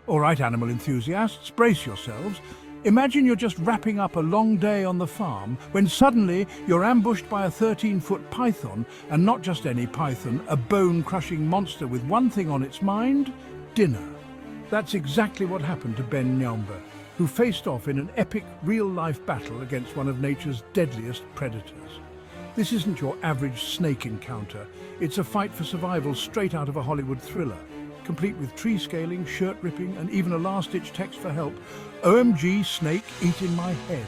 All right, animal enthusiasts, brace yourselves. Imagine you're just wrapping up a long day on the farm when suddenly you're ambushed by a 13-foot python, and not just any python, a bone-crushing monster with one thing on its mind: dinner. That's exactly what happened to Ben Nyaumbe, who faced off in an epic real-life battle against one of nature's deadliest predators. This isn't your average snake encounter. It's a fight for survival straight out of a Hollywood thriller, complete with tree scaling, shirt ripping, and even a last-ditch text for help: "OMG, snake, eat in my head."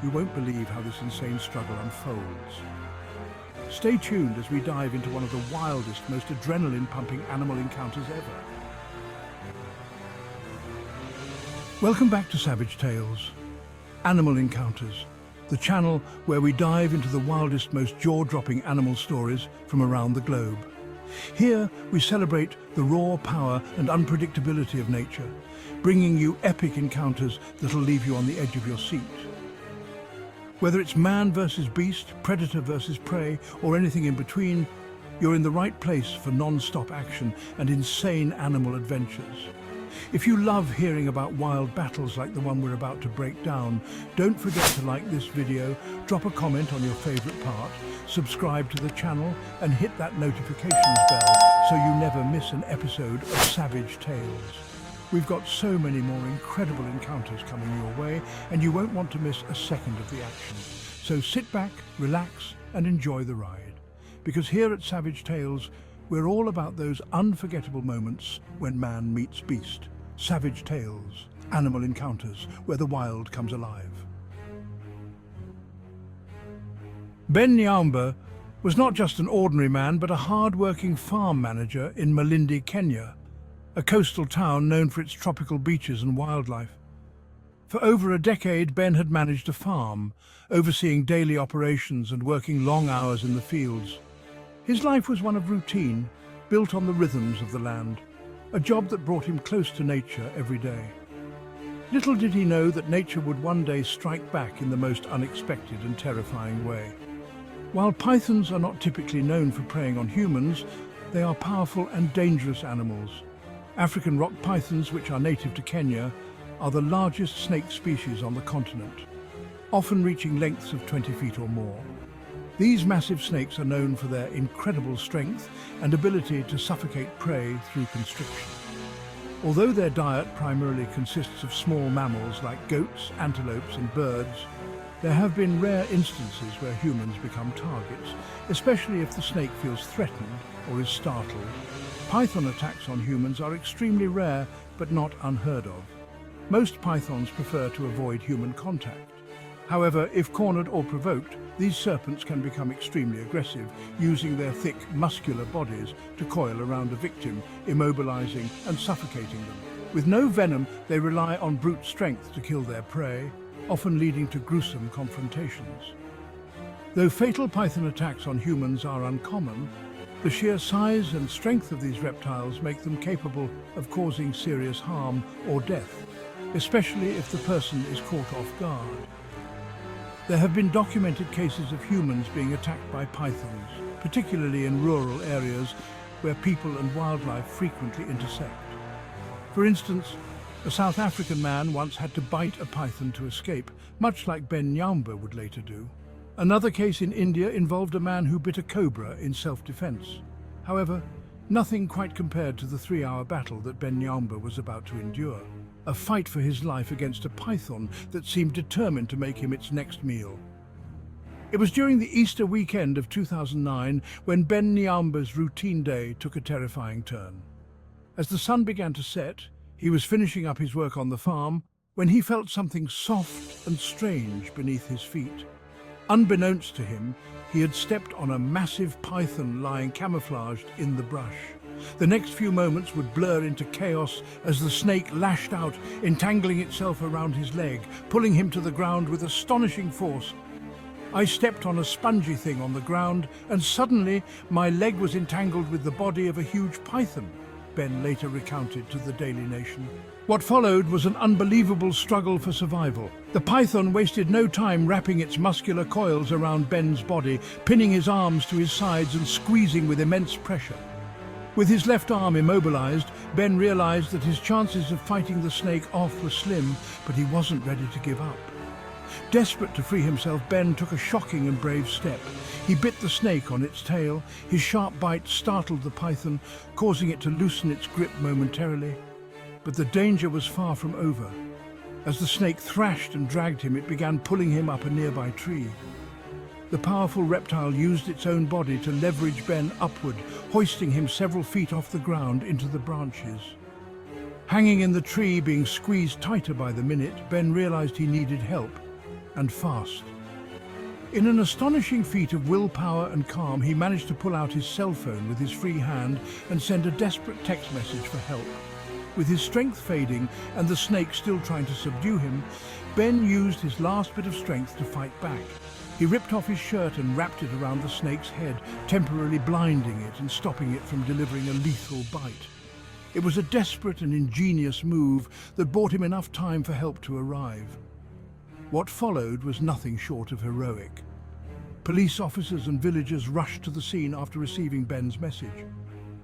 You won't believe how this insane struggle unfolds. Stay tuned as we dive into one of the wildest, most adrenaline-pumping animal encounters ever. Welcome back to Savage Tales, Animal Encounters, the channel where we dive into the wildest, most jaw-dropping animal stories from around the globe. Here, we celebrate the raw power and unpredictability of nature, bringing you epic encounters that'll leave you on the edge of your seat. Whether it's man versus beast, predator versus prey, or anything in between, you're in the right place for non-stop action and insane animal adventures. If you love hearing about wild battles like the one we're about to break down, don't forget to like this video, drop a comment on your favorite part, subscribe to the channel, and hit that notifications bell so you never miss an episode of Savage Tales. We've got so many more incredible encounters coming your way, and you won't want to miss a second of the action. So sit back, relax, and enjoy the ride. Because here at Savage Tales, we're all about those unforgettable moments when man meets beast. Savage Tales, Animal Encounters, where the wild comes alive. Ben Nyaumbe was not just an ordinary man, but a hard-working farm manager in Malindi, Kenya, a coastal town known for its tropical beaches and wildlife. For over a decade, Ben had managed a farm, overseeing daily operations and working long hours in the fields. His life was one of routine, built on the rhythms of the land, a job that brought him close to nature every day. Little did he know that nature would one day strike back in the most unexpected and terrifying way. While pythons are not typically known for preying on humans, they are powerful and dangerous animals. African rock pythons, which are native to Kenya, are the largest snake species on the continent, often reaching lengths of 20 feet or more. These massive snakes are known for their incredible strength and ability to suffocate prey through constriction. Although their diet primarily consists of small mammals like goats, antelopes, and birds, there have been rare instances where humans become targets, especially if the snake feels threatened or is startled. Python attacks on humans are extremely rare, but not unheard of. Most pythons prefer to avoid human contact. However, if cornered or provoked, these serpents can become extremely aggressive, using their thick, muscular bodies to coil around a victim, immobilizing and suffocating them. With no venom, they rely on brute strength to kill their prey, often leading to gruesome confrontations. Though fatal python attacks on humans are uncommon, the sheer size and strength of these reptiles make them capable of causing serious harm or death, especially if the person is caught off guard. There have been documented cases of humans being attacked by pythons, particularly in rural areas where people and wildlife frequently intersect. For instance, a South African man once had to bite a python to escape, much like Ben Nyaumbe would later do. Another case in India involved a man who bit a cobra in self-defense. However, nothing quite compared to the 3-hour battle that Ben Nyaumbe was about to endure. A fight for his life against a python that seemed determined to make him its next meal. It was during the Easter weekend of 2009 when Ben Nyaumbe's routine day took a terrifying turn. As the sun began to set, he was finishing up his work on the farm when he felt something soft and strange beneath his feet. Unbeknownst to him, he had stepped on a massive python lying camouflaged in the brush. The next few moments would blur into chaos as the snake lashed out, entangling itself around his leg, pulling him to the ground with astonishing force. I stepped on a spongy thing on the ground, and suddenly my leg was entangled with the body of a huge python, Ben later recounted to the Daily Nation. What followed was an unbelievable struggle for survival. The python wasted no time wrapping its muscular coils around Ben's body, pinning his arms to his sides and squeezing with immense pressure. With his left arm immobilized, Ben realized that his chances of fighting the snake off were slim, but he wasn't ready to give up. Desperate to free himself, Ben took a shocking and brave step. He bit the snake on its tail. His sharp bite startled the python, causing it to loosen its grip momentarily. But the danger was far from over. As the snake thrashed and dragged him, it began pulling him up a nearby tree. The powerful reptile used its own body to leverage Ben upward, hoisting him several feet off the ground into the branches. Hanging in the tree, being squeezed tighter by the minute, Ben realized he needed help, and fast. In an astonishing feat of willpower and calm, he managed to pull out his cell phone with his free hand and send a desperate text message for help. With his strength fading and the snake still trying to subdue him, Ben used his last bit of strength to fight back. He ripped off his shirt and wrapped it around the snake's head, temporarily blinding it and stopping it from delivering a lethal bite. It was a desperate and ingenious move that bought him enough time for help to arrive. What followed was nothing short of heroic. Police officers and villagers rushed to the scene after receiving Ben's message.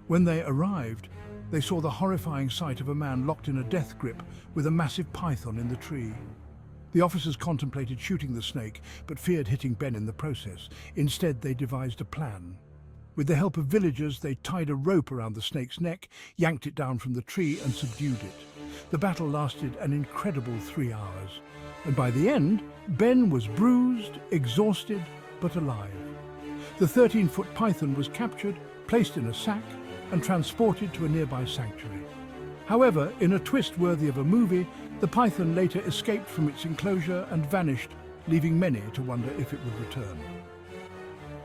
When they arrived, they saw the horrifying sight of a man locked in a death grip with a massive python in the tree. The officers contemplated shooting the snake, but feared hitting Ben in the process. Instead, they devised a plan. With the help of villagers, they tied a rope around the snake's neck, yanked it down from the tree, and subdued it. The battle lasted an incredible 3 hours. And by the end, Ben was bruised, exhausted, but alive. The 13-foot python was captured, placed in a sack, and transported to a nearby sanctuary. However, in a twist worthy of a movie, the python later escaped from its enclosure and vanished, leaving many to wonder if it would return.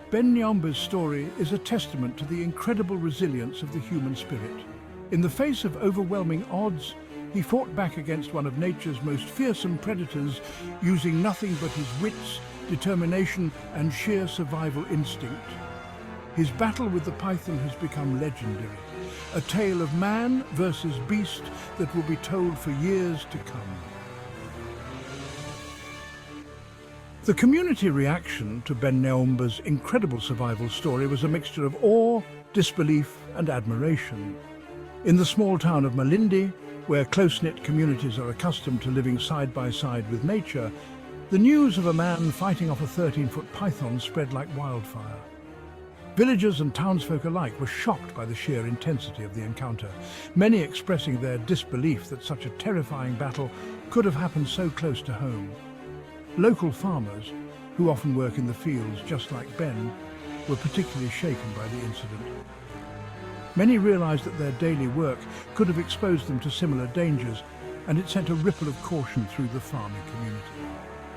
Ben Nyaumbe's story is a testament to the incredible resilience of the human spirit. In the face of overwhelming odds, he fought back against one of nature's most fearsome predators, using nothing but his wits, determination, and sheer survival instinct. His battle with the python has become legendary, a tale of man versus beast that will be told for years to come. The community reaction to Ben Nyaumbe's incredible survival story was a mixture of awe, disbelief, and admiration. In the small town of Malindi, where close-knit communities are accustomed to living side by side with nature, the news of a man fighting off a 13-foot python spread like wildfire. Villagers and townsfolk alike were shocked by the sheer intensity of the encounter, many expressing their disbelief that such a terrifying battle could have happened so close to home. Local farmers, who often work in the fields just like Ben, were particularly shaken by the incident. Many realized that their daily work could have exposed them to similar dangers, and it sent a ripple of caution through the farming community.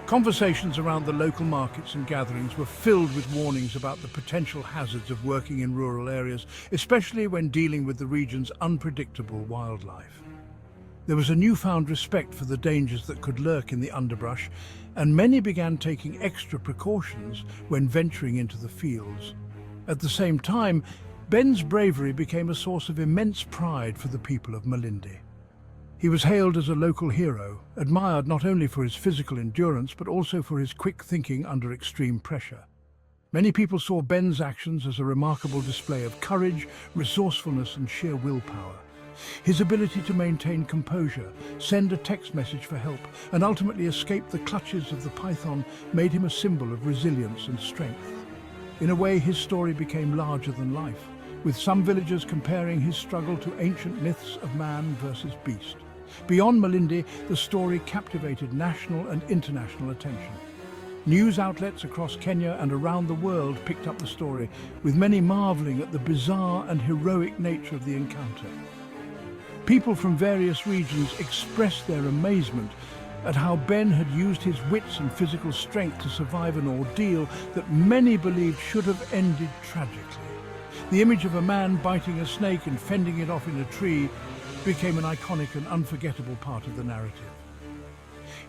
Conversations around the local markets and gatherings were filled with warnings about the potential hazards of working in rural areas, especially when dealing with the region's unpredictable wildlife. There was a newfound respect for the dangers that could lurk in the underbrush, and many began taking extra precautions when venturing into the fields. At the same time, Ben's bravery became a source of immense pride for the people of Malindi. He was hailed as a local hero, admired not only for his physical endurance but also for his quick thinking under extreme pressure. Many people saw Ben's actions as a remarkable display of courage, resourcefulness, and sheer willpower. His ability to maintain composure, send a text message for help, and ultimately escape the clutches of the python made him a symbol of resilience and strength. In a way, his story became larger than life, with some villagers comparing his struggle to ancient myths of man versus beast. Beyond Malindi, the story captivated national and international attention. News outlets across Kenya and around the world picked up the story, with many marveling at the bizarre and heroic nature of the encounter. People from various regions expressed their amazement at how Ben had used his wits and physical strength to survive an ordeal that many believed should have ended tragically. The image of a man biting a snake and fending it off in a tree became an iconic and unforgettable part of the narrative.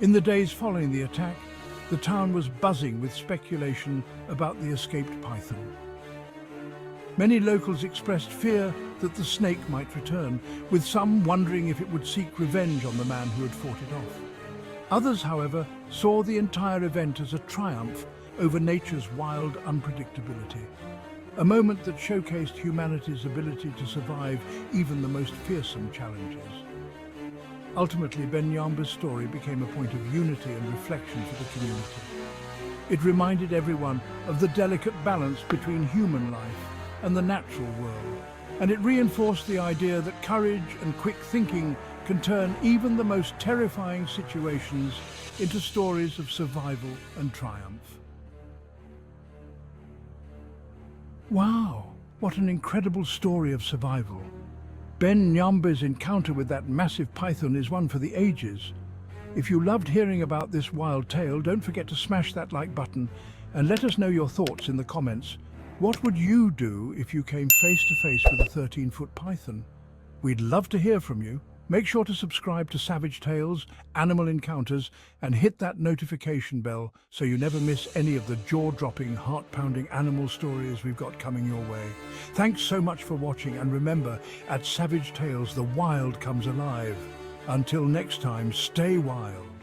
In the days following the attack, the town was buzzing with speculation about the escaped python. Many locals expressed fear that the snake might return, with some wondering if it would seek revenge on the man who had fought it off. Others, however, saw the entire event as a triumph over nature's wild unpredictability. a moment that showcased humanity's ability to survive even the most fearsome challenges. Ultimately, Ben Nyaumbe's story became a point of unity and reflection for the community. It reminded everyone of the delicate balance between human life and the natural world, and it reinforced the idea that courage and quick thinking can turn even the most terrifying situations into stories of survival and triumph. Wow, what an incredible story of survival. Ben Nyaumbe's encounter with that massive python is one for the ages. If you loved hearing about this wild tale, don't forget to smash that like button and let us know your thoughts in the comments. What would you do if you came face to face with a 13-foot python? We'd love to hear from you. Make sure to subscribe to Savage Tales, Animal Encounters, and hit that notification bell so you never miss any of the jaw-dropping, heart-pounding animal stories we've got coming your way. Thanks so much for watching, and remember, at Savage Tales, the wild comes alive. Until next time, stay wild.